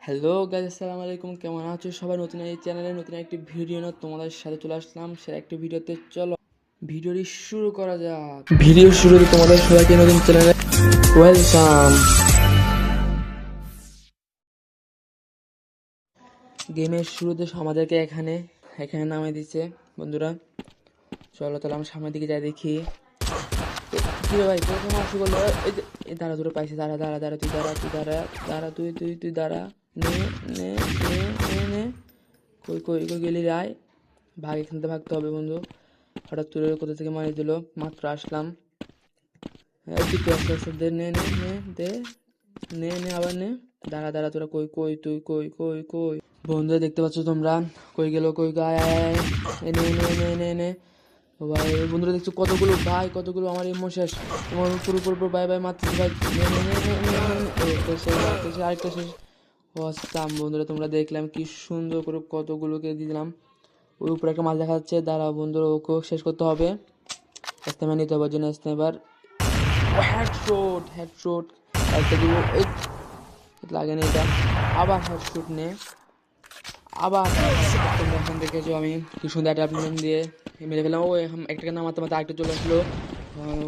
Hello guys, আসসালামু আলাইকুম। কেমন আছো সবাই? নতুন এই চ্যানেলে নতুন একটি ভিডিও না তোমাদের সাথে চলে আসলাম। সেরা একটি ভিডিওতে চলো ভিডিওটি শুরু করা যাক। ভিডিও শুরুতে তোমাদের সবাইকে নতুন চ্যানেলে ওয়েলকাম। গেমের শুরুতে আমাদেরকে এখানে এখানে নামিয়ে দিচ্ছে বন্ধুরা। চলো তাহলে আমি সামনের দিকে যাই দেখি। কি রে ভাই, প্রথম আসি বললো এই দাঁড়া, দুটো পাইছে। দাঁড়া দাঁড়া দাঁড়া, তুই দাঁড়া, তুই দাঁড়া দাঁড়া, তুই তুই তুই দাঁড়া। নে নে নে নে নে কই কই কই গেলি রায়? ভাগ, এখান থেকে ভাগতে হবে বন্ধু। হঠাৎ তুলে কোথা থেকে মারি দিল, মাত্র আসলাম। দিকে আস্তে আস্তে দে, নে নে নে দে, নে নে আবার নে। দাঁড়া দাঁড়া, তোরা কই কই, তুই কই কই কই? বন্ধু দেখতে পাচ্ছ তোমরা? কই গেল, কই গায়? নে নে নে নে নে ভাই। বন্ধুরা দেখছো কতগুলো ভাই, কতগুলো আমার এমো শেষ। তোমার উপর উপর উপর বাই বাই মারতেছি ভাই। নে নে নে নে নে নে নে। একটা শেষ, আরেকটা শেষ, আরেকটা শেষ। অসাম বন্ধুরা, তোমরা দেখলাম কি সুন্দর করে কতগুলোকে দিলাম। ওই উপরে একটা মাছ দেখা যাচ্ছে, দাঁড়া বন্ধুরা, ওকে শেষ করতে হবে। স্ন্যাপার নিতে হবে, জন্য স্ন্যাপার। হেডশট হেডশট, একটা দিব। এই লাগে না এটা। আবার হেডশট নে, আবার তোমরা এখান দেখেছো আমি কি সুন্দর একটা প্লেন দিয়ে মেরে ফেললাম। ও এখন একটাকে নামাতে মারতে আরেকটা চলে আসলো।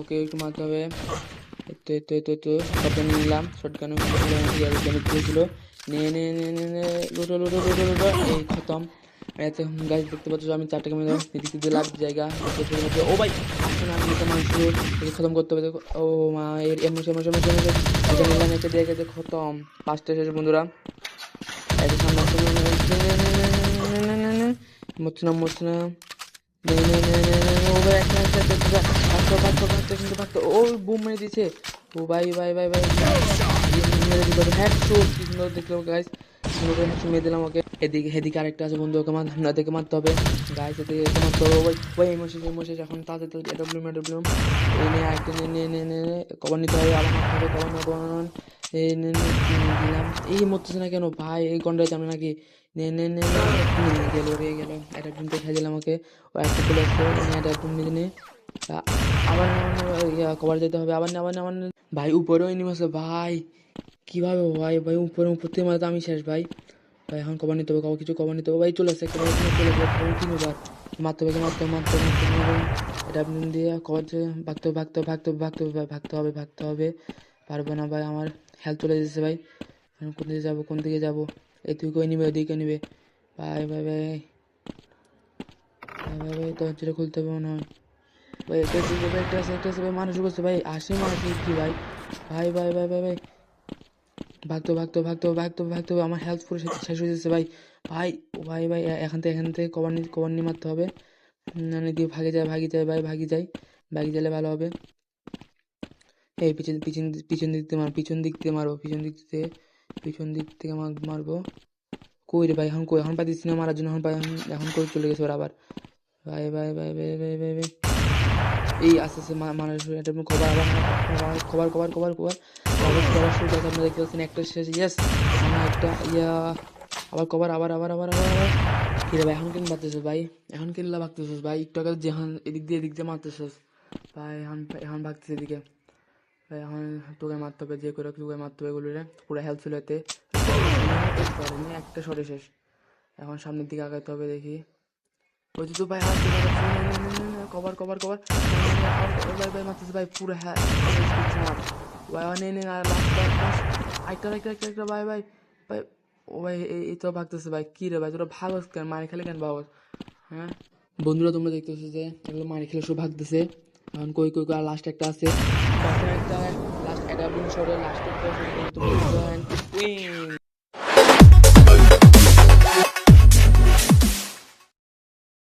ওকে একটু মারতে হবে। এতো এতো এতো এতো শটগান নিলাম। শটগান দিয়েছিল। নে নে নে নে নে, লুটো লুটো লুটো লুটো। এই খতম। এতে গাছ দেখতে পাচ্ছ আমি চারটাকে মেরে এদিক দিয়ে লাভ জায়গা। ও ভাই আসছে না, আমি তো মানুষ একে খতম করতে হবে। দেখো, ও মা, এর এমন এমন এমন এমন এটা নিলাম, একে দিয়ে একে খতম। পাঁচটা শেষ বন্ধুরা। এত সামনে আসছে, মরছে না মরছে না। নে নে নে নে নে নে, ও ভাই একটা একটা একটা একটা ভাগতো ভাগতো ভাগতো কিন্তু ভাগতো। ও বুম মেরে দিয়েছে। ও ভাই ভাই ভাই ভাই, মেরে দিল হেডশট। কি সুন্দর দেখলো গাইস, সুন্দর করে হেডশট মেরে দিলাম ওকে। এদিকে এদিকে আরেকটা আছে বন্ধু, ওকে দেখে মারতে হবে গাইস। এদিকে একে মারতে হবে। ওই ওই ইমোশেষ ইমোশেষ, এখন তাড়াতাড়ি এডব্লিউএম এডব্লিউএম। এই নে আরেকটা, নে নে নে নে নে, কভার নিতে হবে, আবার মারতে হবে, কভার না কভার না। এই নে নে দিলাম। এই মরতেছে না কেন ভাই? এই গন্ডায় যাবে নাকি? নে নে নে নে নে, গেল রে গেল। অ্যাডাপ্টিং দেখাই দিলাম ওকে। ও একটা চলে আসছে, অ্যাডাপ্টিং নিয়ে নে। আবার কভার যেতে হবে, আবার না আবার না আবার না। ভাই উপরেও এনিমি আছে ভাই, কিভাবে ভাই? ভাই উপরে উপর থেকে মারতে আমি শেষ ভাই। ভাই এখন কভার নিতে হবে, কিছু কভার নিতে হবে ভাই। চলে আসছে কভার, চলে আসবে তিনবার। মারতে হবে মারতে হবে মারতে হবে মারতে হবে। এটা আপনি দিয়ে কভার ভাগতে হবে ভাগতে হবে ভাগতে হবে ভাগতে হবে ভাই, ভাগতে হবে ভাগতে হবে। পারবো না ভাই, আমার হেলথ চলে যাচ্ছে ভাই। এখন কোন দিকে যাবো, কোন দিকে যাবো? এদিকে নিবে ওদিকে নিবে। ভাই ভাই ভাই ভাই ভাই ভাই, দরজাটা খুলতে হবে মনে হয় ভাই। একটা আছে ভাই, মানুষ করছে ভাই, আসে মানুষ কি ভাই? ভাই ভাই ভাই ভাই ভাই, ভাগতে ভাগতে ভাগতে ভাগতে ভাগতে হবে। আমার হেলথ পুরো শেষ হয়ে যাচ্ছে ভাই। ভাই ও ভাই ভাই, এখান থেকে কভার নিয়ে মারতে হবে। মানে দিয়ে ভাগে যায় ভাই, ভাগি গেলে ভালো হবে। এই পিছন পিছন পিছন দিক থেকে মারো, পিছন দিক থেকে মারবো, পিছন দিক থেকে মারবো। কই রে ভাই, এখন কই? এখন পাইতেছি না মারার জন্য। এখন কই চলে গেছে ওরা আবার। ভাই ভাই ভাই ভাই ভাই ভাই ভাই, এই আস্তে আস্তে মানুষ এটা কভার, আবার cover cover cover cover cover শুরু করে। আপনারা দেখতে পাচ্ছেন একটা শেষ, ইয়েস। একটা ইয়া, আবার কভার, আবার আবার আবার আবার আবার। কি রে ভাই, এখন কেন মারতেছিস ভাই? এখন কেন ভাগতেছিস ভাই? একটু আগে যেখান এদিক দিয়ে মারতেছিস ভাই। এখন ভাগতেছে এদিকে ভাই। এখন তোকে মারতে হবে, যে করে তোকে মারতে হবে এগুলো রে। পুরো হেল্প ছিল এতে। একটা শটে শেষ। এখন সামনের দিকে আগাইতে হবে দেখি। ওই তো ভাই, হাত কভার কভার কভার ভাই ভাই মারতেছে ভাই পুরো। হ্যাঁ ভাই, নে নে একটা ভাই ভাই ভাই। ও ভাই এই তো ভাগতেছে ভাই। কি রে ভাই, তোরা ভাগস কেন? মারি খেলে কেন ভাগস? হ্যাঁ বন্ধুরা, তোমরা দেখতেছো যে এগুলো মারি খেলে সব ভাগতেছে। এখন কই কই কই, লাস্ট একটা আছে। একটা লাস্ট অ্যাডাপ্টিং শটে লাস্ট একটা